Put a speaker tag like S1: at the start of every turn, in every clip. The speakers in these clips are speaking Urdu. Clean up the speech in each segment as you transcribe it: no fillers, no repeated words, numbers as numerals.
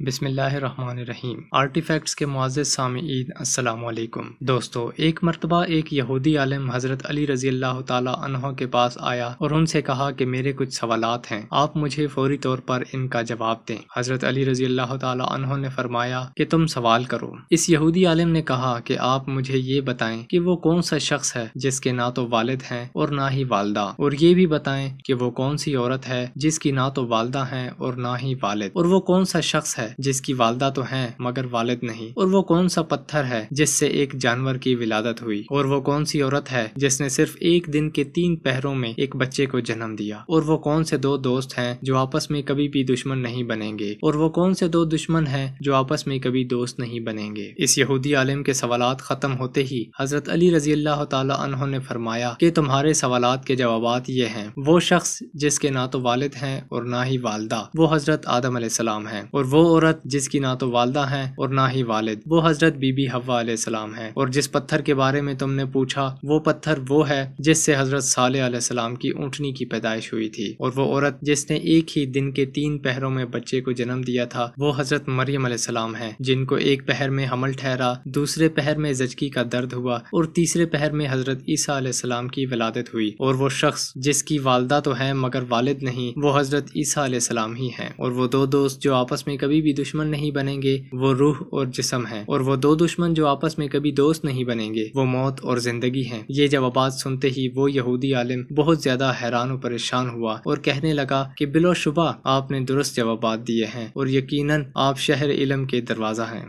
S1: بسم اللہ الرحمن الرحیم۔ آرٹیفیکٹس کے معزز سامعین السلام علیکم۔ دوستو، ایک مرتبہ ایک یہودی عالم حضرت علی رضی اللہ تعالی عنہ کے پاس آیا اور ان سے کہا کہ میرے کچھ سوالات ہیں، آپ مجھے فوری طور پر ان کا جواب دیں۔ حضرت علی رضی اللہ تعالی عنہ نے فرمایا کہ تم سوال کرو۔ اس یہودی عالم نے کہا کہ آپ مجھے یہ بتائیں کہ وہ کون سا شخص ہے جس کے نہ تو والد ہیں اور نہ ہی والدہ، اور یہ بھی بتائیں کہ وہ کون سی عورت ہے جس کی نہ تو والدہ ہیں اور نہ ہی والد، اور وہ کون سا شخص ہے جس کی والدہ تو ہیں مگر والد نہیں، اور وہ کون سا پتھر ہے جس سے ایک جانور کی ولادت ہوئی، اور وہ کون سی عورت ہے جس نے صرف ایک دن کے 3 پہروں میں ایک بچے کو جنم دیا، اور وہ کون سے 2 دوست ہیں جو آپس میں کبھی بھی دشمن نہیں بنیں گے، اور وہ کون سے 2 دشمن ہیں جو آپس میں کبھی دوست نہیں بنیں گے۔ اس یہودی عالم کے سوالات ختم ہوتے ہی حضرت علی رضی اللہ تعالی عنہ نے فرمایا کہ تمہارے سوالات کے جوابات یہ ہیں: وہ شخص جس کے نہ تو والد ہیں اور نہ ہی والدہ، وہ حضرت آدم علیہ السلام ہیں، اور وہ عورت جس کی نہ تو والدہ ہیں اور نہ ہی والد، وہ حضرت بی بی حوا علیہ السلام ہیں، اور جس پتھر کے بارے میں تم نے پوچھا وہ پتھر وہ ہے جس سے حضرت صالح علیہ السلام کی اونٹنی کی پیدائش ہوئی تھی، اور وہ عورت جس نے ایک ہی دن کے 3 پہروں میں بچے کو جنم دیا تھا وہ حضرت مریم علیہ السلام ہیں، جن کو ایک پہر میں حمل ٹھہرا، دوسرے پہر میں زچگی کا درد ہوا، اور تیسرے پہر میں حضرت عیسیٰ علیہ السلام کی ولادت ہوئی، اور وہ شخص جس کی والدہ تو ہے مگر والد نہیں وہ حضرت عیسیٰ علیہ السلام ہی ہیں، اور وہ 2 دوست جو آپس میں کبھی بھی دشمن نہیں بنیں گے وہ روح اور جسم ہیں، اور وہ 2 دشمن جو آپس میں کبھی دوست نہیں بنیں گے وہ موت اور زندگی ہیں۔ یہ جوابات سنتے ہی وہ یہودی عالم بہت زیادہ حیران و پریشان ہوا اور کہنے لگا کہ بلا شبہ آپ نے درست جوابات دیے ہیں اور یقیناً آپ شہر علم کے دروازہ ہیں۔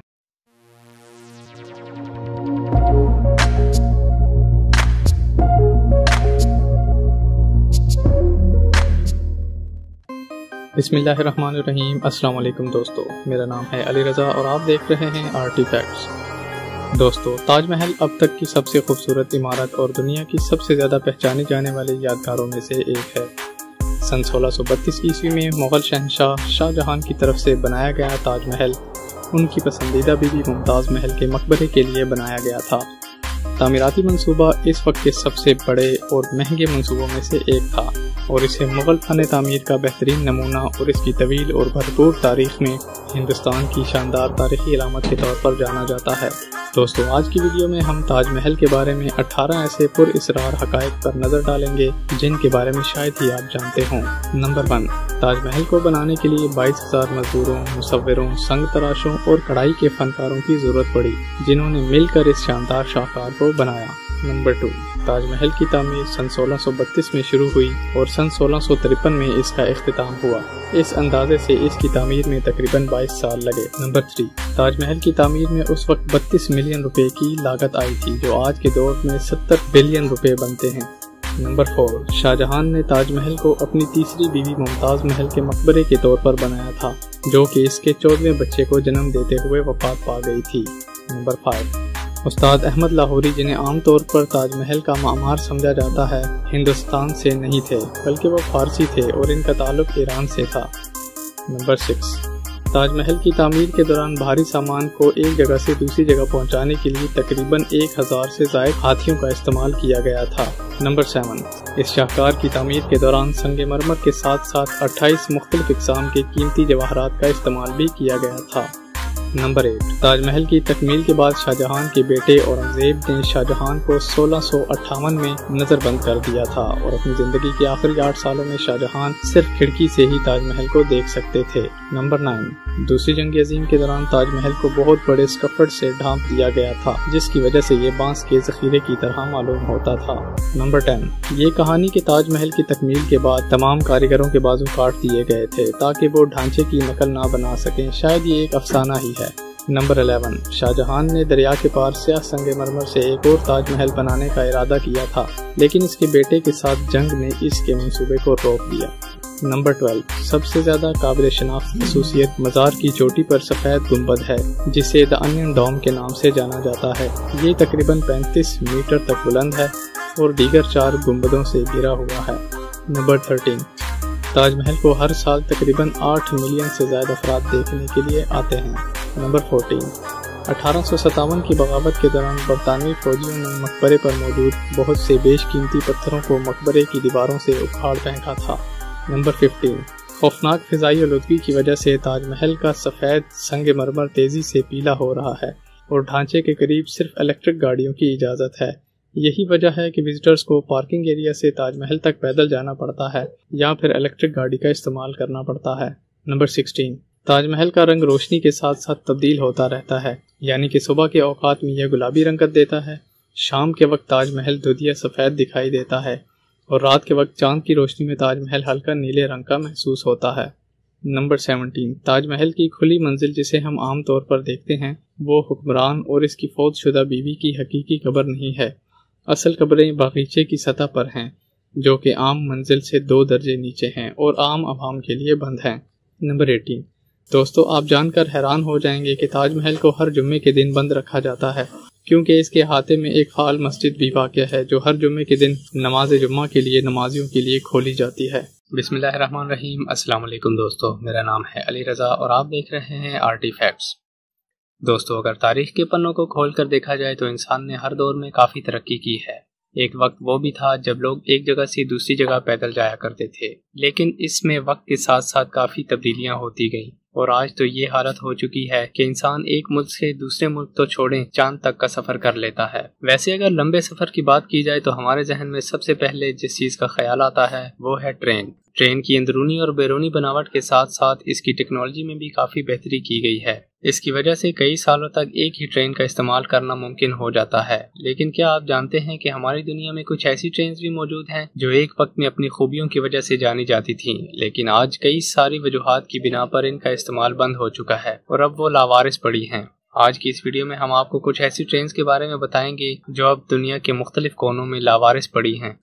S2: بسم اللہ الرحمن الرحیم۔ السلام علیکم دوستو، میرا نام ہے علی رضا اور آپ دیکھ رہے ہیں آرٹیفیکٹس۔ دوستو، تاج محل اب تک کی سب سے خوبصورت عمارت اور دنیا کی سب سے زیادہ پہچانی جانے والی یادگاروں میں سے ایک ہے۔ سن 1632 عیسوی میں مغل شہنشاہ شاہ جہان کی طرف سے بنایا گیا تاج محل ان کی پسندیدہ بیوی ممتاز محل کے مقبرے کے لیے بنایا گیا تھا۔ تعمیراتی منصوبہ اس وقت کے سب سے بڑے اور مہنگے منصوبوں میں سے ایک تھا اور اسے مغل فن تعمیر کا بہترین نمونہ اور اس کی طویل اور بھرپور تاریخ میں ہندوستان کی شاندار تاریخی علامت کے طور پر جانا جاتا ہے۔ دوستو، آج کی ویڈیو میں ہم تاج محل کے بارے میں 18 ایسے پر اسرار حقائق پر نظر ڈالیں گے جن کے بارے میں شاید ہی آپ جانتے ہوں۔ نمبر 1، تاج محل کو بنانے کے لیے 22,000 مزدوروں، مصوروں، سنگ تراشوں اور کڑھائی کے فنکاروں کی ضرورت پڑی جنہوں نے مل کر اس شاندار شاہکار کو بنایا۔ نمبر 2، تاج محل کی تعمیر سن 1632 میں شروع ہوئی اور سن 1653 میں اس کا اختتام ہوا۔ اس اندازے سے اس کی تعمیر میں تقریباً 22 سال لگے۔ نمبر 3، تاج محل کی تعمیر میں اس وقت 32 ملین روپے کی لاگت آئی تھی جو آج کے دور میں 70 بلین روپے بنتے ہیں۔ نمبر 4، شاہ جہان نے تاج محل کو اپنی تیسری بیوی ممتاز محل کے مقبرے کے طور پر بنایا تھا جو کہ اس کے 14ویں بچے کو جنم دیتے ہوئے وفات پا گئی تھی۔ نمبر 5، استاد احمد لاہوری، جنہیں عام طور پر تاج محل کا معمار سمجھا جاتا ہے، ہندوستان سے نہیں تھے بلکہ وہ فارسی تھے اور ان کا تعلق ایران سے تھا۔ نمبر 6، تاج محل کی تعمیر کے دوران بھاری سامان کو ایک جگہ سے دوسری جگہ پہنچانے کے لیے تقریباً 1000 سے زائد ہاتھیوں کا استعمال کیا گیا تھا۔ نمبر 7، اس شاہکار کی تعمیر کے دوران سنگ مرمر کے ساتھ ساتھ 28 مختلف اقسام کے قیمتی جواہرات کا استعمال بھی کیا گیا تھا۔ نمبر 8، تاج محل کی تکمیل کے بعد شاہ جہان کے بیٹے اورنگزیب نے شاہ جہان کو 1658 میں نظر بند کر دیا تھا اور اپنی زندگی کے آخری 8 سالوں میں شاہ جہان صرف کھڑکی سے ہی تاج محل کو دیکھ سکتے تھے۔ نمبر 9، دوسری جنگ عظیم کے دوران تاج محل کو بہت بڑے اسکفڈ سے ڈھانپ دیا گیا تھا جس کی وجہ سے یہ بانس کے ذخیرے کی طرح معلوم ہوتا تھا۔ نمبر 10، یہ کہانی کہ تاج محل کی تکمیل کے بعد تمام کاریگروں کے بازو کاٹ دیے گئے تھے تاکہ وہ ڈھانچے کی نقل نہ بنا سکیں، شاید یہ ایک افسانہ ہی ہے۔ نمبر 11، شاہ جہان نے دریا کے پار سیاہ سنگ مرمر سے ایک اور تاج محل بنانے کا ارادہ کیا تھا لیکن اس کے بیٹے کے ساتھ جنگ نے اس کے منصوبے کو روک دیا۔ نمبر 12، سب سے زیادہ قابل شناخت خصوصیت مزار کی چوٹی پر سفید گنبد ہے جسے دی انین ڈوم کے نام سے جانا جاتا ہے۔ یہ تقریباً 35 میٹر تک بلند ہے اور دیگر 4 گنبدوں سے گھرا ہوا ہے۔ نمبر 13، تاج محل کو ہر سال تقریباً 8 ملین سے زیادہ افراد دیکھنے کے لیے آتے ہیں۔ نمبر 14، 1857 کی بغاوت کے دوران برطانوی فوجیوں نے مقبرے پر موجود بہت سے بیش قیمتی پتھروں کو مقبرے کی دیواروں سے اکھاڑ پھینکا تھا۔ نمبر 15، خوفناک فضائی آلودگی کی وجہ سے تاج محل کا سفید سنگ مرمر تیزی سے پیلا ہو رہا ہے اور ڈھانچے کے قریب صرف الیکٹرک گاڑیوں کی اجازت ہے۔ یہی وجہ ہے کہ وزٹرز کو پارکنگ ایریا سے تاج محل تک پیدل جانا پڑتا ہے یا پھر الیکٹرک گاڑی کا استعمال کرنا پڑتا ہے۔ نمبر 16، تاج محل کا رنگ روشنی کے ساتھ ساتھ تبدیل ہوتا رہتا ہے، یعنی کہ صبح کے اوقات میں یہ گلابی رنگت دیتا ہے، شام کے وقت تاج محل دودھیا سفید دکھائی دیتا ہے اور رات کے وقت چاند کی روشنی میں تاج محل ہلکا نیلے رنگ کا محسوس ہوتا ہے۔ نمبر 17، تاج محل کی کھلی منزل جسے ہم عام طور پر دیکھتے ہیں وہ حکمران اور اس کی فوت شدہ بیوی کی حقیقی قبر نہیں ہے۔ اصل قبریں باغیچے کی سطح پر ہیں جو کہ عام منزل سے 2 درجے نیچے ہیں اور عام عوام کے لیے بند ہیں۔ نمبر 18، دوستو آپ جان کر حیران ہو جائیں گے کہ تاج محل کو ہر جمعے کے دن بند رکھا جاتا ہے کیونکہ اس کے احاطے میں ایک خال مسجد بھی واقع ہے جو ہر جمعے کے دن نماز جمعہ کے لیے نمازیوں کے لیے کھولی جاتی ہے۔
S1: بسم اللہ الرحمن الرحیم۔ السلام علیکم دوستو، میرا نام ہے علی رضا اور آپ دیکھ رہے ہیں آرٹی فیکٹس۔ دوستو اگر تاریخ کے پنوں کو کھول کر دیکھا جائے تو انسان نے ہر دور میں کافی ترقی کی ہے۔ ایک وقت وہ بھی تھا جب لوگ ایک جگہ سے دوسری جگہ پیدل جایا کرتے تھے، لیکن اس میں وقت کے ساتھ ساتھ کافی تبدیلیاں ہوتی گئیں اور آج تو یہ حالت ہو چکی ہے کہ انسان ایک ملک سے دوسرے ملک تو چھوڑیں چاند تک کا سفر کر لیتا ہے۔ ویسے اگر لمبے سفر کی بات کی جائے تو ہمارے ذہن میں سب سے پہلے جس چیز کا خیال آتا ہے وہ ہے ٹرین۔ ٹرین کی اندرونی اور بیرونی بناوٹ کے ساتھ ساتھ اس کی ٹیکنالوجی میں بھی کافی بہتری کی گئی ہے۔ اس کی وجہ سے کئی سالوں تک ایک ہی ٹرین کا استعمال کرنا ممکن ہو جاتا ہے۔ لیکن کیا آپ جانتے ہیں کہ ہماری دنیا میں کچھ ایسی ٹرینز بھی موجود ہیں جو ایک وقت میں اپنی خوبیوں کی وجہ سے جانی جاتی تھیں، لیکن آج کئی ساری وجوہات کی بنا پر ان کا استعمال بند ہو چکا ہے اور اب وہ لاوارث پڑی ہیں۔ آج کی اس ویڈیو میں ہم آپ کو کچھ ایسی ٹرینز کے بارے میں بتائیں گے جو اب دنیا کے مختلف کونوں میں لاوارث پڑی ہیں۔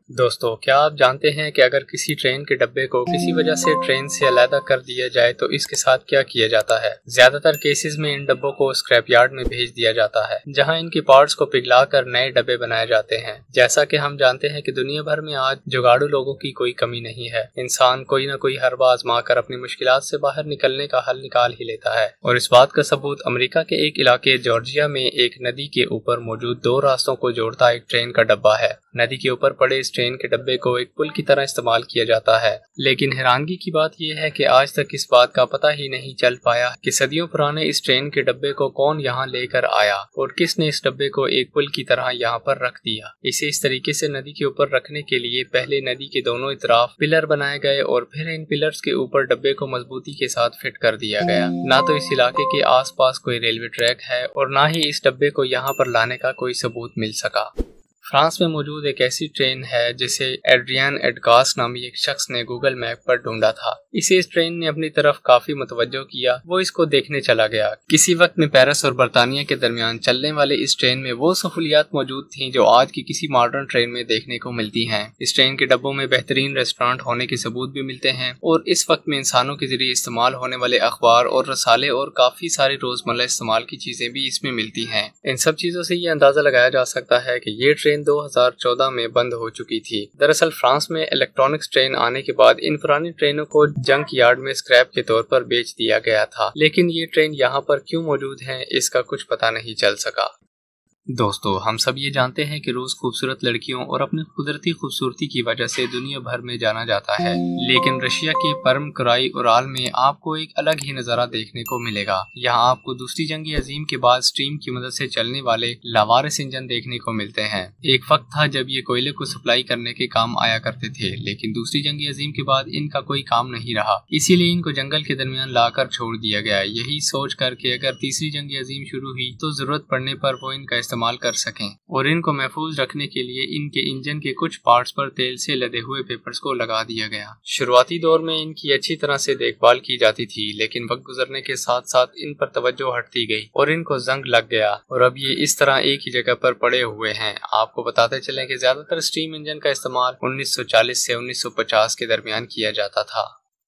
S1: دوستو کیا آپ جانتے ہیں کہ اگر کسی ٹرین کے ڈبے کو کسی وجہ سے ٹرین سے علیحدہ کر دیا جائے تو اس کے ساتھ کیا کیا جاتا ہے؟ زیادہ تر کیسز میں ان ڈبوں کو اسکریپ یارڈ میں بھیج دیا جاتا ہے جہاں ان کے پارٹس کو پگھلا کر نئے ڈبے بنائے جاتے ہیں۔ جیسا کہ ہم جانتے ہیں کہ دنیا بھر میں آج جگاڑو لوگوں کی کوئی کمی نہیں ہے۔ انسان کوئی نہ کوئی حربہ آزما کر اپنی مشکلات سے باہر نکلنے کا حل نکال ہی لیتا ہے، اور اس بات کا ثبوت امریکہ کے ایک علاقے جارجیا میں ایک ندی کے اوپر موجود 2 راستوں کو جوڑتا ایک ٹرین کا ڈبہ ہے۔ ندی کے اوپر پڑے اس ٹرین کے ڈبے کو ایک پل کی طرح استعمال کیا جاتا ہے، لیکن حیرانگی کی بات یہ ہے کہ آج تک اس بات کا پتہ ہی نہیں چل پایا کہ صدیوں پرانے اس ٹرین کے ڈبے کو کون یہاں لے کر آیا اور کس نے اس ڈبے کو ایک پل کی طرح یہاں پر رکھ دیا۔ اسے اس طریقے سے ندی کے اوپر رکھنے کے لیے پہلے ندی کے دونوں اطراف پلر بنائے گئے اور پھر ان پلرز کے اوپر ڈبے کو مضبوطی کے ساتھ فٹ کر دیا گیا۔ نہ تو اس علاقے کے آس پاس کوئی ریلوے ٹریک ہے اور نہ ہی اس ڈبے کو یہاں پر لانے کا کوئی ثبوت مل سکا۔ فرانس میں موجود ایک ایسی ٹرین ہے جسے ایڈریان ایڈگاس نامی ایک شخص نے گوگل میپ پر ڈھونڈا تھا۔ اسے اس ٹرین نے اپنی طرف کافی متوجہ کیا، وہ اس کو دیکھنے چلا گیا۔ کسی وقت میں پیرس اور برطانیہ کے درمیان چلنے والے اس ٹرین میں وہ سہولیات موجود تھیں جو آج کی کسی ماڈرن ٹرین میں دیکھنے کو ملتی ہیں۔ اس ٹرین کے ڈبوں میں بہترین ریسٹورانٹ ہونے کے ثبوت بھی ملتے ہیں اور اس وقت میں انسانوں کے ذریعے استعمال ہونے والے اخبار اور رسالے اور کافی ساری روزمرہ استعمال کی چیزیں بھی اس میں ملتی ہیں۔ ان سب چیزوں سے یہ اندازہ لگایا جا سکتا ہے کہ یہ ٹرین 2014 میں بند ہو چکی تھی۔ دراصل فرانس میں الیکٹرانکس ٹرین آنے کے بعد ان پرانی ٹرینوں کو جنک یارڈ میں اسکریپ کے طور پر بیچ دیا گیا تھا، لیکن یہ ٹرین یہاں پر کیوں موجود ہیں اس کا کچھ پتہ نہیں چل سکا۔ دوستو ہم سب یہ جانتے ہیں کہ روز خوبصورت لڑکیوں اور اپنی قدرتی خوبصورتی کی وجہ سے دنیا بھر میں جانا جاتا ہے، لیکن رشیا کے پرم کرائی اورال میں آپ کو ایک الگ ہی نظارہ دیکھنے کو ملے گا۔ یہاں آپ کو دوسری جنگ عظیم کے بعد اسٹیم کی مدد سے چلنے والے لاوارث انجن دیکھنے کو ملتے ہیں۔ ایک وقت تھا جب یہ کوئلے کو سپلائی کرنے کے کام آیا کرتے تھے، لیکن دوسری جنگ عظیم کے بعد ان کا کوئی کام نہیں رہا، اسی لیے ان کو جنگل کے درمیان لا کر چھوڑ دیا گیا، یہی سوچ کر کہ اگر تیسری جنگ عظیم شروع ہوئی تو ضرورت پڑنے پر وہ ان کا استعمال کر سکیں، اور ان کو محفوظ رکھنے کے لیے ان کے انجن کے کچھ پارٹس پر تیل سے لدے ہوئے پیپرز کو لگا دیا گیا۔ شروعاتی دور میں ان کی اچھی طرح سے دیکھ بھال کی جاتی تھی، لیکن وقت گزرنے کے ساتھ ساتھ ان پر توجہ ہٹتی گئی اور ان کو زنگ لگ گیا، اور اب یہ اس طرح ایک ہی جگہ پر پڑے ہوئے ہیں۔ آپ کو بتاتے چلیں کہ زیادہ تر اسٹیم انجن کا استعمال 1940 سے 1950 کے درمیان کیا جاتا تھا۔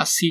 S2: 80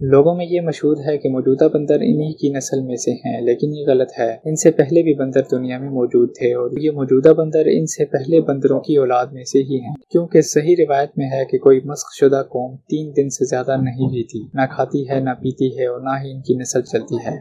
S3: لوگوں میں یہ مشہور ہے کہ موجودہ بندر انہی کی نسل میں سے ہیں، لیکن یہ غلط ہے۔ ان سے پہلے بھی بندر دنیا میں موجود تھے اور یہ موجودہ بندر ان سے پہلے بندروں کی اولاد میں سے ہی ہیں، کیونکہ صحیح روایت میں ہے کہ کوئی مسخ شدہ قوم 3 دن سے زیادہ نہیں جیتی، نہ کھاتی ہے، نہ پیتی ہے اور نہ ہی ان کی نسل چلتی ہے۔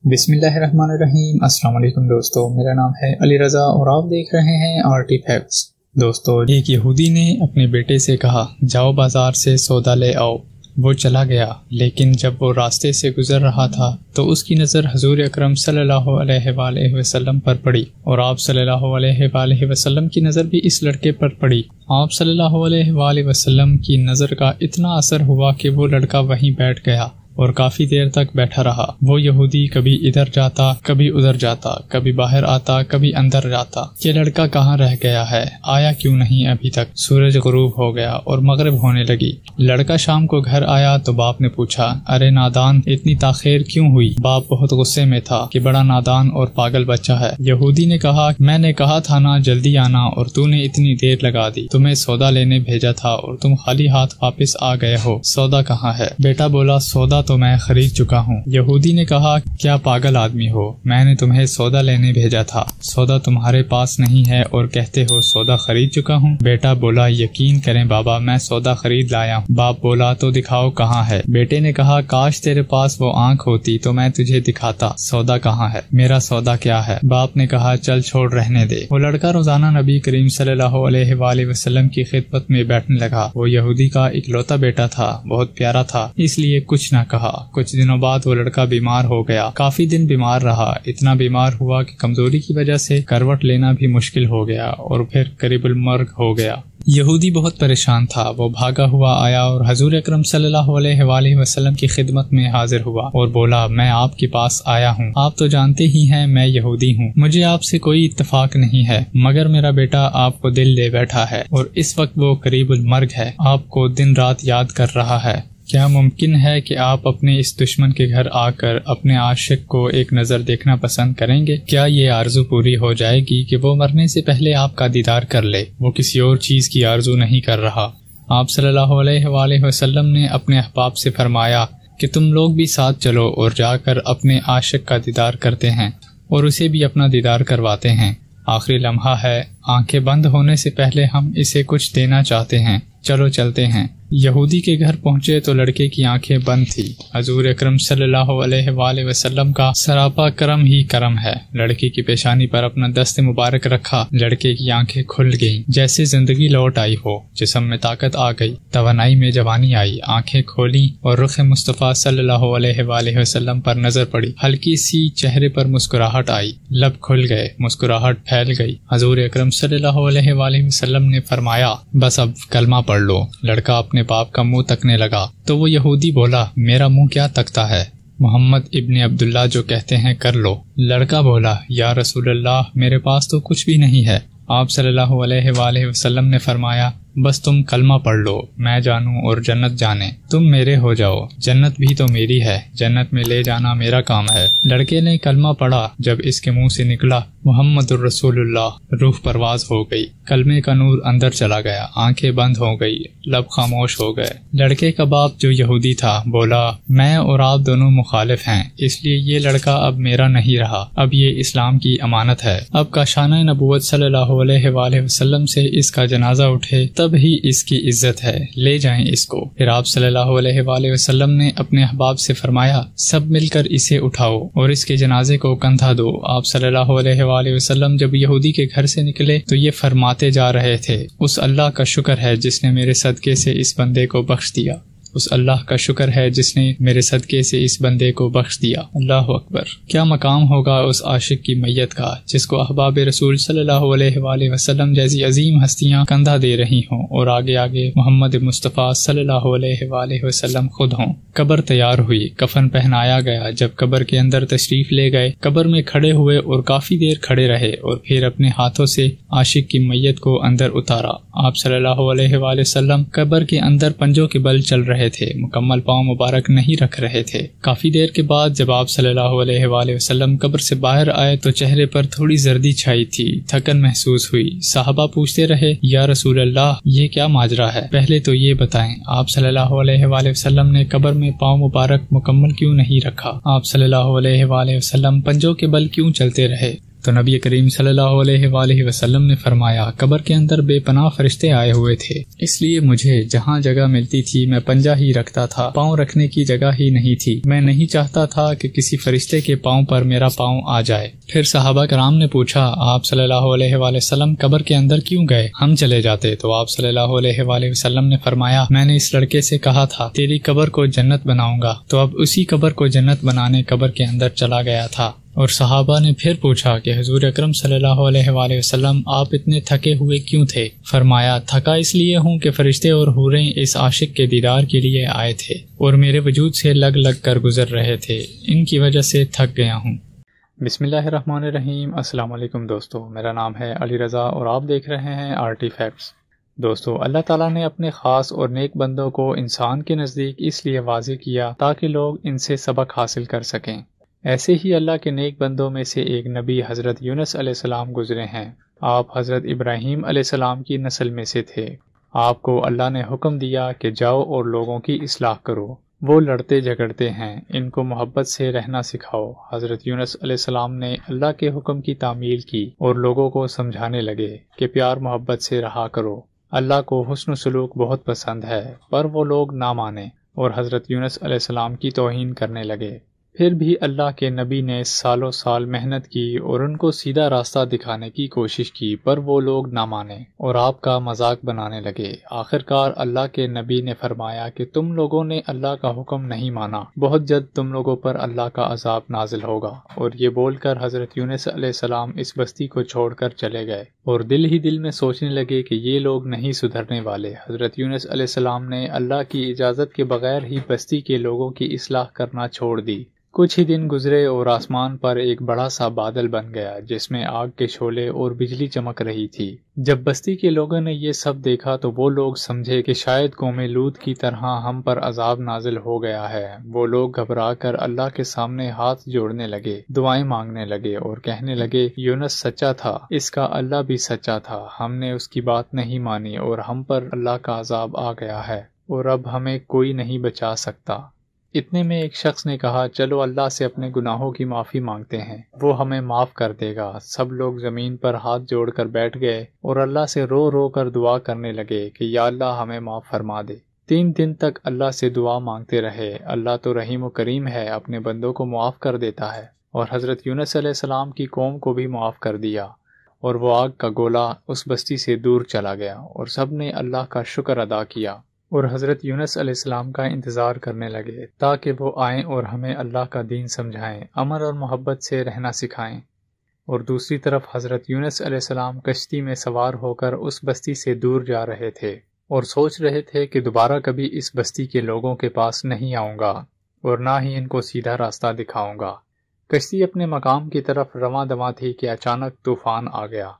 S3: بسم اللہ الرحمن الرحیم۔ السلام علیکم دوستو، میرا نام ہے علی رضا اور آپ دیکھ رہے ہیں آرٹی فیکٹس۔ دوستو، ایک یہودی نے اپنے بیٹے سے کہا جاؤ بازار سے سودا لے آؤ۔ وہ چلا گیا، لیکن جب وہ راستے سے گزر رہا تھا تو اس کی نظر حضور اکرم صلی اللہ علیہ وآلہ وسلم پر پڑی، اور آپ صلی اللہ علیہ وآلہ وسلم کی نظر بھی اس لڑکے پر پڑی۔ آپ صلی اللہ علیہ وآلہ وسلم کی نظر کا اتنا اثر ہوا کہ وہ لڑکا وہیں بیٹھ گیا اور کافی دیر تک بیٹھا رہا۔ وہ یہودی کبھی ادھر جاتا، کبھی ادھر جاتا، کبھی باہر آتا، کبھی اندر جاتا۔ یہ لڑکا کہاں رہ گیا ہے؟ آیا کیوں نہیں ابھی تک؟ سورج غروب ہو گیا اور مغرب ہونے لگی۔ لڑکا شام کو گھر آیا تو باپ نے پوچھا، ارے نادان، اتنی تاخیر کیوں ہوئی؟ باپ بہت غصے میں تھا کہ بڑا نادان اور پاگل بچہ ہے۔ یہودی نے کہا، میں نے کہا تھا نا جلدی آنا اور تو نے اتنی دیر لگا دی۔ تمہیں سودا لینے بھیجا تھا اور تم خالی ہاتھ واپس آ گئے ہو۔ سودا کہاں ہے؟ بیٹا بولا، سودا تو میں خرید چکا ہوں۔ یہودی نے کہا، کیا پاگل آدمی ہو؟ میں نے تمہیں سودا لینے بھیجا تھا، سودا تمہارے پاس نہیں ہے اور کہتے ہو سودا خرید چکا ہوں؟ بیٹا بولا، یقین کریں بابا، میں سودا خرید لایا ہوں۔ باپ بولا، تو دکھاؤ کہاں ہے؟ بیٹے نے کہا، کاش تیرے پاس وہ آنکھ ہوتی تو میں تجھے دکھاتا۔ سودا کہاں ہے؟ میرا سودا کیا ہے؟ باپ نے کہا، چل چھوڑ، رہنے دے۔ وہ لڑکا روزانہ نبی کریم صلی اللہ علیہ وآلہ وسلم کی خدمت میں بیٹھنے لگا۔ وہ یہودی کا اکلوتا بیٹا تھا، بہت پیارا تھا، اس لیے کچھ نہ کہا۔ کچھ دنوں بعد وہ لڑکا بیمار ہو گیا، کافی دن بیمار رہا، اتنا بیمار ہوا کہ کمزوری کی وجہ سے کروٹ لینا بھی مشکل ہو گیا اور پھر قریب المرگ ہو گیا۔ یہودی بہت پریشان تھا، وہ بھاگا ہوا آیا اور حضور اکرم صلی اللہ علیہ وآلہ وسلم کی خدمت میں حاضر ہوا اور بولا، میں آپ کے پاس آیا ہوں، آپ تو جانتے ہی ہیں میں یہودی ہوں، مجھے آپ سے کوئی اتفاق نہیں ہے، مگر میرا بیٹا آپ کو دل لے بیٹھا ہے اور اس وقت وہ قریب المرگ ہے، آپ کو دن رات یاد کر رہا ہے۔ کیا ممکن ہے کہ آپ اپنے اس دشمن کے گھر آ کر اپنے عاشق کو ایک نظر دیکھنا پسند کریں گے؟ کیا یہ آرزو پوری ہو جائے گی کہ وہ مرنے سے پہلے آپ کا دیدار کر لے؟ وہ کسی اور چیز کی آرزو نہیں کر رہا۔ آپ صلی اللہ علیہ وآلہ وسلم نے اپنے احباب سے فرمایا کہ تم لوگ بھی ساتھ چلو اور جا کر اپنے عاشق کا دیدار کرتے ہیں اور اسے بھی اپنا دیدار کرواتے ہیں۔ آخری لمحہ ہے، آنکھیں بند ہونے سے پہلے ہم اسے کچھ دینا چاہتے ہیں، چلو چلتے ہیں۔ یہودی کے گھر پہنچے تو لڑکے کی آنکھیں بند تھی۔ حضور اکرم صلی اللہ علیہ وآلہ وسلم کا سراپا کرم ہی کرم ہے۔ لڑکے کی پیشانی پر اپنا دست مبارک رکھا، لڑکے کی آنکھیں کھل گئیں، جیسے زندگی لوٹ آئی ہو، جسم میں طاقت آ گئی، توانائی میں جوانی آئی، آنکھیں کھولیں اور رخ مصطفیٰ صلی اللہ علیہ وآلہ وسلم پر نظر پڑی، ہلکی سی چہرے پر مسکراہٹ آئی، لب کھل گئے، مسکراہٹ پھیل گئی۔ حضور اکرم صلی اللہ علیہ وآلہ وسلم نے فرمایا، بس اب کلمہ پڑھ لو۔ لڑکا اپنے باپ کا منہ تکنے لگا تو وہ یہودی بولا، میرا منہ کیا تکتا ہے؟ محمد ابن عبداللہ جو کہتے ہیں کر لو۔ لڑکا بولا، یا رسول اللہ، میرے پاس تو کچھ بھی نہیں ہے۔ آپ صلی اللہ علیہ وآلہ وسلم نے فرمایا، بس تم کلمہ پڑھ لو، میں جانوں اور جنت جانے، تم میرے ہو جاؤ، جنت بھی تو میری ہے، جنت میں لے جانا میرا کام ہے۔ لڑکے نے کلمہ پڑھا، جب اس کے منہ سے نکلا محمد الرسول اللہ، روح پرواز ہو گئی، کلمے کا نور اندر چلا گیا، آنکھیں بند ہو گئی، لب خاموش ہو گئے۔ لڑکے کا باپ جو یہودی تھا بولا، میں اور آپ دونوں مخالف ہیں، اس لیے یہ لڑکا اب میرا نہیں رہا، اب یہ اسلام کی امانت ہے۔ اب کاشانہ نبوت صلی اللہ علیہ وآلہ وسلم سے اس کا جنازہ اٹھے تب ہی اس کی عزت ہے، لے جائیں اس کو۔ پھر آپ صلی اللہ علیہ وآلہ وسلم نے اپنے احباب سے فرمایا، سب مل کر اسے اٹھاؤ اور اس کے جنازے کو کندھا دو۔ آپ صلی اللہ علیہ وآلہ وسلم جب یہودی کے گھر سے نکلے تو یہ فرماتے جا رہے تھے، اس اللہ کا شکر ہے جس نے میرے صدقے سے اس بندے کو بخش دیا، اس اللہ کا شکر ہے جس نے میرے صدقے سے اس بندے کو بخش دیا۔ اللہ اکبر۔ کیا مقام ہوگا اس عاشق کی میت کا جس کو احباب رسول صلی اللہ علیہ وآلہ وسلم جیسی عظیم ہستیاں کندھا دے رہی ہوں اور آگے آگے محمد مصطفیٰ صلی اللہ علیہ وآلہ وسلم خود ہوں۔ قبر تیار ہوئی، کفن پہنایا گیا، جب قبر کے اندر تشریف لے گئے، قبر میں کھڑے ہوئے اور کافی دیر کھڑے رہے اور پھر اپنے ہاتھوں سے عاشق کی میت کو اندر اتارا۔ آپ صلی اللہ علیہ وآلہ وسلم قبر کے اندر پنجوں کے بل چل رہے
S2: رہے تھے، مکمل پاؤں مبارک نہیں رکھ رہے تھے۔ کافی دیر کے بعد جب آپ صلی اللہ علیہ وآلہ وسلم قبر سے باہر آئے تو چہرے پر تھوڑی زردی چھائی تھی، تھکن محسوس ہوئی۔ صحابہ پوچھتے رہے، یا رسول اللہ، یہ کیا ماجرا ہے؟ پہلے تو یہ بتائیں، آپ صلی اللہ علیہ وآلہ وسلم نے قبر میں پاؤں مبارک مکمل کیوں نہیں رکھا؟ آپ صلی اللہ علیہ وآلہ وسلم پنجوں کے بل کیوں چلتے رہے؟ تو نبی کریم صلی اللہ علیہ وآلہ وسلم نے فرمایا، قبر کے اندر بے پناہ فرشتے آئے ہوئے تھے، اس لیے مجھے جہاں جگہ ملتی تھی میں پنجہ ہی رکھتا تھا، پاؤں رکھنے کی جگہ ہی نہیں تھی۔ میں نہیں چاہتا تھا کہ کسی فرشتے کے پاؤں پر میرا پاؤں آ جائے۔ پھر صحابہ کرام نے پوچھا، آپ صلی اللہ علیہ وآلہ وسلم قبر کے اندر کیوں گئے؟ ہم چلے جاتے۔ تو آپ صلی اللہ علیہ وآلہ وسلم نے فرمایا، میں نے اس لڑکے سے کہا تھا تیری قبر کو جنت بناؤں گا، تو اب اسی قبر کو جنت بنانے قبر کے اندر چلا گیا تھا۔ اور صحابہ نے پھر پوچھا کہ حضور اکرم صلی اللہ علیہ وآلہ وسلم آپ اتنے تھکے ہوئے کیوں تھے؟ فرمایا، تھکا اس لیے ہوں کہ فرشتے اور حوریں اس عاشق کے دیدار کے لیے آئے تھے اور میرے وجود سے لگ لگ کر گزر رہے تھے، ان کی وجہ سے تھک گیا ہوں۔
S3: بسم اللہ الرحمن الرحیم۔ السلام علیکم دوستو، میرا نام ہے علی رضا اور آپ دیکھ رہے ہیں آرٹی فیکٹس۔ دوستو، اللہ تعالیٰ نے اپنے خاص اور نیک بندوں کو انسان کے نزدیک اس لیے واضح کیا تاکہ لوگ ان سے سبق حاصل کر سکیں۔ ایسے ہی اللہ کے نیک بندوں میں سے ایک نبی حضرت یونس علیہ السلام گزرے ہیں۔ آپ حضرت ابراہیم علیہ السلام کی نسل میں سے تھے۔ آپ کو اللہ نے حکم دیا کہ جاؤ اور لوگوں کی اصلاح کرو، وہ لڑتے جھگڑتے ہیں، ان کو محبت سے رہنا سکھاؤ۔ حضرت یونس علیہ السلام نے اللہ کے حکم کی تعمیل کی اور لوگوں کو سمجھانے لگے کہ پیار محبت سے رہا کرو، اللہ کو حسن و سلوک بہت پسند ہے، پر وہ لوگ نہ مانے اور حضرت یونس علیہ السلام کی توہین کرنے لگے۔ پھر بھی اللہ کے نبی نے سالوں سال محنت کی اور ان کو سیدھا راستہ دکھانے کی کوشش کی، پر وہ لوگ نہ مانے اور آپ کا مذاق بنانے لگے۔ آخرکار اللہ کے نبی نے فرمایا کہ تم لوگوں نے اللہ کا حکم نہیں مانا، بہت جلد تم لوگوں پر اللہ کا عذاب نازل ہوگا۔ اور یہ بول کر حضرت یونس علیہ السلام اس بستی کو چھوڑ کر چلے گئے اور دل ہی دل میں سوچنے لگے کہ یہ لوگ نہیں سدھرنے والے۔ حضرت یونس علیہ السلام نے اللہ کی اجازت کے بغیر ہی بستی کے لوگوں کی اصلاح کرنا چھوڑ دی۔ کچھ ہی دن گزرے اور آسمان پر ایک بڑا سا بادل بن گیا جس میں آگ کے شعلے اور بجلی چمک رہی تھی۔ جب بستی کے لوگوں نے یہ سب دیکھا تو وہ لوگ سمجھے کہ شاید قوم لوط کی طرح ہم پر عذاب نازل ہو گیا ہے۔ وہ لوگ گھبرا کر اللہ کے سامنے ہاتھ جوڑنے لگے، دعائیں مانگنے لگے اور کہنے لگے، یونس سچا تھا، اس کا اللہ بھی سچا تھا، ہم نے اس کی بات نہیں مانی اور ہم پر اللہ کا عذاب آ گیا ہے اور اب ہمیں کوئی نہیں بچا سکتا۔ اتنے میں ایک شخص نے کہا، چلو اللہ سے اپنے گناہوں کی معافی مانگتے ہیں، وہ ہمیں معاف کر دے گا۔ سب لوگ زمین پر ہاتھ جوڑ کر بیٹھ گئے اور اللہ سے رو رو کر دعا کرنے لگے کہ یا اللہ ہمیں معاف فرما دے۔ 3 دن تک اللہ سے دعا مانگتے رہے۔ اللہ تو رحیم و کریم ہے، اپنے بندوں کو معاف کر دیتا ہے، اور حضرت یونس علیہ السلام کی قوم کو بھی معاف کر دیا، اور وہ آگ کا گولا اس بستی سے دور چلا گیا اور سب نے اللہ کا شکر ادا کیا اور حضرت یونس علیہ السلام کا انتظار کرنے لگے تاکہ وہ آئیں اور ہمیں اللہ کا دین سمجھائیں، امن اور محبت سے رہنا سکھائیں۔ اور دوسری طرف حضرت یونس علیہ السلام کشتی میں سوار ہو کر اس بستی سے دور جا رہے تھے اور سوچ رہے تھے کہ دوبارہ کبھی اس بستی کے لوگوں کے پاس نہیں آؤں گا اور نہ ہی ان کو سیدھا راستہ دکھاؤں گا۔ کشتی اپنے مقام کی طرف رواں دواں تھی کہ اچانک طوفان آ گیا۔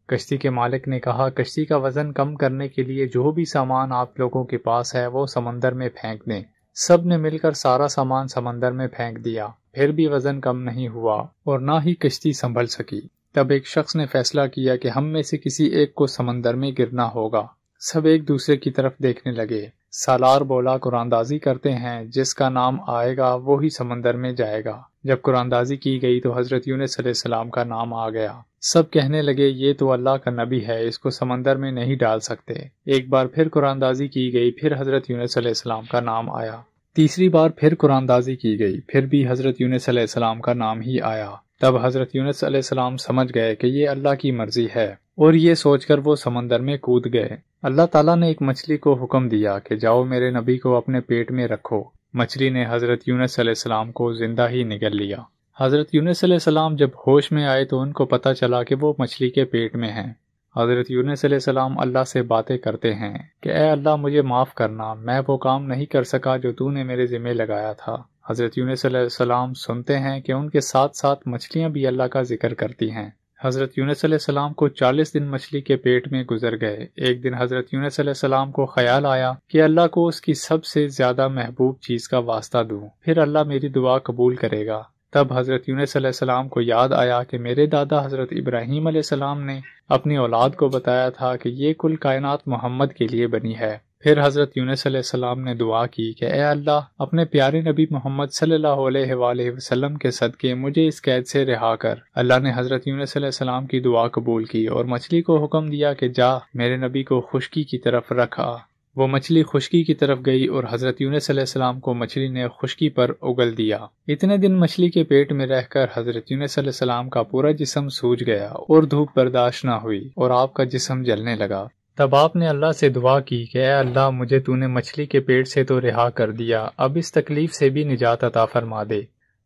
S3: کشتی کے مالک نے کہا، کشتی کا وزن کم کرنے کے لیے جو بھی سامان آپ لوگوں کے پاس ہے وہ سمندر میں پھینک دیں۔ سب نے مل کر سارا سامان سمندر میں پھینک دیا، پھر بھی وزن کم نہیں ہوا اور نہ ہی کشتی سنبھل سکی۔ تب ایک شخص نے فیصلہ کیا کہ ہم میں سے کسی ایک کو سمندر میں گرنا ہوگا۔ سب ایک دوسرے کی طرف دیکھنے لگے۔ سالار بولا، قراندازی کرتے ہیں، جس کا نام آئے گا وہی سمندر میں جائے گا۔ جب قراندازی کی گئی تو حضرت یونس علیہ السلام کا نام آ گیا۔ سب کہنے لگے، یہ تو اللہ کا نبی ہے، اس کو سمندر میں نہیں ڈال سکتے۔ ایک بار پھر قراندازی کی گئی، پھر حضرت یونس علیہ السلام کا نام آیا۔ تیسری بار پھر قراندازی کی گئی، پھر بھی حضرت یونس علیہ السلام کا نام ہی آیا۔ تب حضرت یونس علیہ السلام سمجھ گئے کہ یہ اللہ کی مرضی ہے، اور یہ سوچ کر وہ سمندر میں کود گئے۔ اللہ تعالیٰ نے ایک مچھلی کو حکم دیا کہ جاؤ میرے نبی کو اپنے پیٹ میں رکھو۔ مچھلی نے حضرت یونس علیہ السلام کو زندہ ہی نگل لیا۔ حضرت یونس علیہ السلام جب ہوش میں آئے تو ان کو پتہ چلا کہ وہ مچھلی کے پیٹ میں ہیں۔ حضرت یونس علیہ السلام اللہ سے باتیں کرتے ہیں کہ اے اللہ مجھے معاف کرنا، میں وہ کام نہیں کر سکا جو تو نے میرے ذمہ لگایا تھا۔ حضرت یونس علیہ السلام سنتے ہیں کہ ان کے ساتھ ساتھ مچھلیاں بھی اللہ کا ذکر کرتی ہیں۔
S2: حضرت یونس علیہ السلام کو 40 دن مچھلی کے پیٹ میں گزر گئے۔ ایک دن حضرت یونس علیہ السلام کو خیال آیا کہ اللہ کو اس کی سب سے زیادہ محبوب چیز کا واسطہ دوں، پھر اللہ میری دعا قبول کرے گا۔ تب حضرت یونس علیہ السلام کو یاد آیا کہ میرے دادا حضرت ابراہیم علیہ السلام نے اپنی اولاد کو بتایا تھا کہ یہ کل کائنات محمد کے لیے بنی ہے۔ پھر حضرت یونس علیہ السلام نے دعا کی کہ اے اللہ، اپنے پیارے نبی محمد صلی اللہ علیہ وآلہ وسلم کے صدقے مجھے اس قید سے رہا کر۔ اللہ نے حضرت یونس علیہ السلام کی دعا قبول کی اور مچھلی کو حکم دیا کہ جا میرے نبی کو خشکی کی طرف رکھا۔ وہ مچھلی خشکی کی طرف گئی اور حضرت یونس علیہ السلام کو مچھلی نے خشکی پر اگل دیا۔ اتنے دن مچھلی کے پیٹ میں رہ کر حضرت یونس علیہ السلام کا پورا جسم سوج گیا اور دھوپ برداشت نہ ہوئی اور آپ کا جسم جلنے لگا۔ تب آپ نے اللہ سے دعا کی کہ اے اللہ، مجھے تو نے مچھلی کے پیٹ سے تو رہا کر دیا، اب اس تکلیف سے بھی نجات عطا فرما دے۔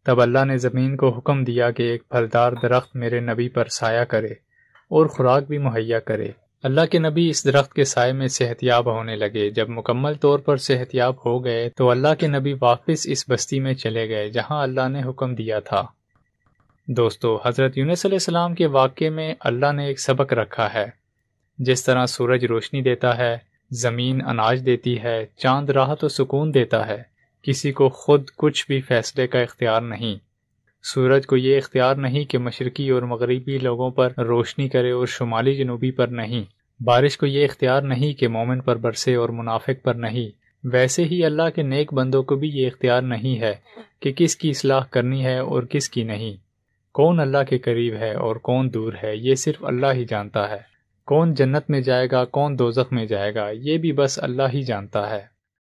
S2: تب اللہ نے زمین کو حکم دیا کہ ایک پھلدار درخت میرے نبی پر سایہ کرے اور خوراک بھی مہیا کرے۔ اللہ کے نبی اس درخت کے سائے میں صحت یاب ہونے لگے۔ جب مکمل طور پر صحت یاب ہو گئے تو اللہ کے نبی واپس اس بستی میں چلے گئے جہاں اللہ نے حکم دیا تھا۔ دوستو، حضرت یونس علیہ السلام کے واقعے میں اللہ نے ایک سبق رکھا ہے۔ جس طرح سورج روشنی دیتا ہے، زمین اناج دیتی ہے، چاند راحت و سکون دیتا ہے، کسی کو خود کچھ بھی فیصلے کا اختیار نہیں۔ سورج کو یہ اختیار نہیں کہ مشرقی اور مغربی لوگوں پر روشنی کرے اور شمالی جنوبی پر نہیں۔ بارش کو یہ اختیار نہیں کہ مومن پر برسے اور منافق پر نہیں۔ ویسے ہی اللہ کے نیک بندوں کو بھی یہ اختیار نہیں ہے کہ کس کی اصلاح کرنی ہے اور کس کی نہیں۔ کون اللہ کے قریب ہے اور کون دور ہے، یہ صرف اللہ ہی جانتا ہے۔ کون جنت میں جائے گا، کون دوزخ میں جائے گا، یہ بھی بس اللہ ہی جانتا ہے۔